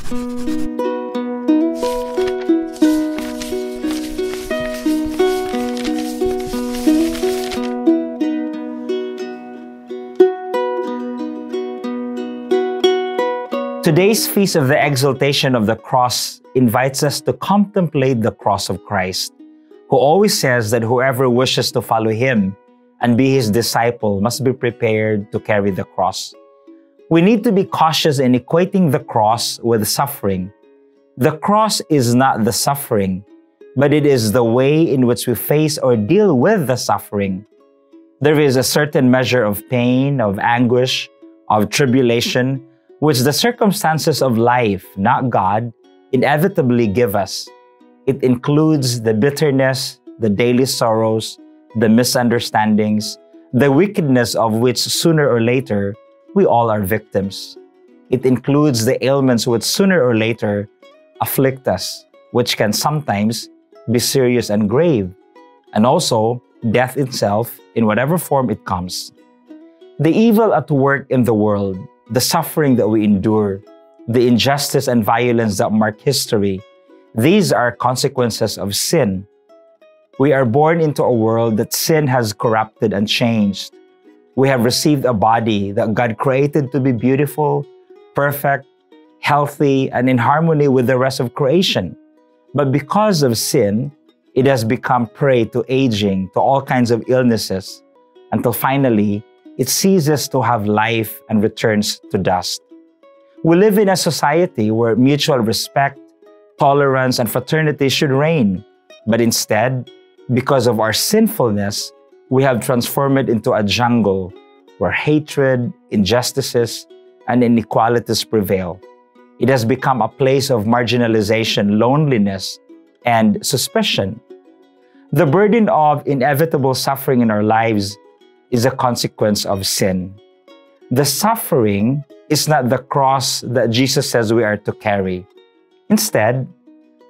Today's Feast of the Exaltation of the Cross invites us to contemplate the cross of Christ, who always says that whoever wishes to follow Him and be His disciple must be prepared to carry the cross. We need to be cautious in equating the cross with suffering. The cross is not the suffering, but it is the way in which we face or deal with the suffering. There is a certain measure of pain, of anguish, of tribulation, which the circumstances of life, not God, inevitably give us. It includes the bitterness, the daily sorrows, the misunderstandings, the wickedness of which sooner or later we all are victims. It includes the ailments which sooner or later afflict us, which can sometimes be serious and grave, and also death itself in whatever form it comes. The evil at work in the world, the suffering that we endure, the injustice and violence that mark history, these are consequences of sin. We are born into a world that sin has corrupted and changed. We have received a body that God created to be beautiful, perfect, healthy, and in harmony with the rest of creation. But because of sin, it has become prey to aging, to all kinds of illnesses, until finally, it ceases to have life and returns to dust. We live in a society where mutual respect, tolerance, and fraternity should reign. But instead, because of our sinfulness, we have transformed it into a jungle where hatred, injustices, and inequalities prevail. It has become a place of marginalization, loneliness, and suspicion. The burden of inevitable suffering in our lives is a consequence of sin. The suffering is not the cross that Jesus says we are to carry. Instead,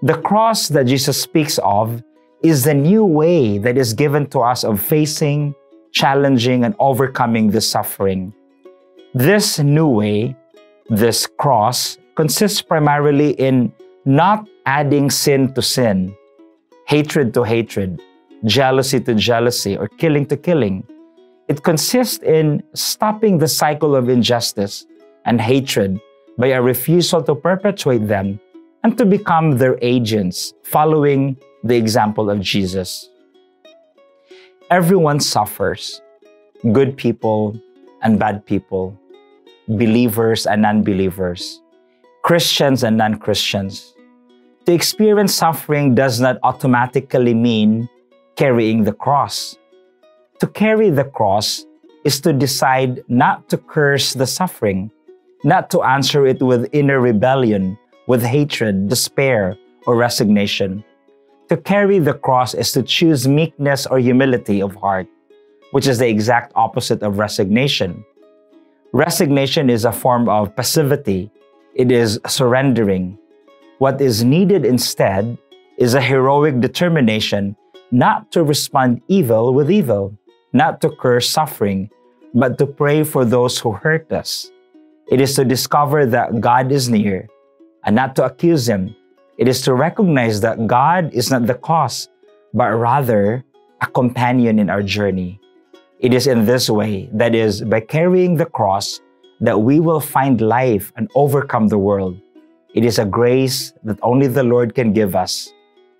the cross that Jesus speaks of is the new way that is given to us of facing, challenging, and overcoming the suffering. This new way, this cross, consists primarily in not adding sin to sin, hatred to hatred, jealousy to jealousy, or killing to killing. It consists in stopping the cycle of injustice and hatred by a refusal to perpetuate them and to become their agents, following the example of Jesus. Everyone suffers, good people and bad people, believers and non-believers, Christians and non-Christians. To experience suffering does not automatically mean carrying the cross. To carry the cross is to decide not to curse the suffering, not to answer it with inner rebellion, with hatred, despair, or resignation. To carry the cross is to choose meekness or humility of heart, which is the exact opposite of resignation. Resignation is a form of passivity. It is surrendering. What is needed instead is a heroic determination not to respond evil with evil, not to curse suffering, but to pray for those who hurt us. It is to discover that God is near and not to accuse Him. It is to recognize that God is not the cause, but rather a companion in our journey. It is in this way, that is, by carrying the cross, that we will find life and overcome the world. It is a grace that only the Lord can give us.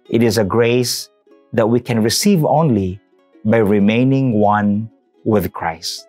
It is a grace that we can receive only by remaining one with Christ.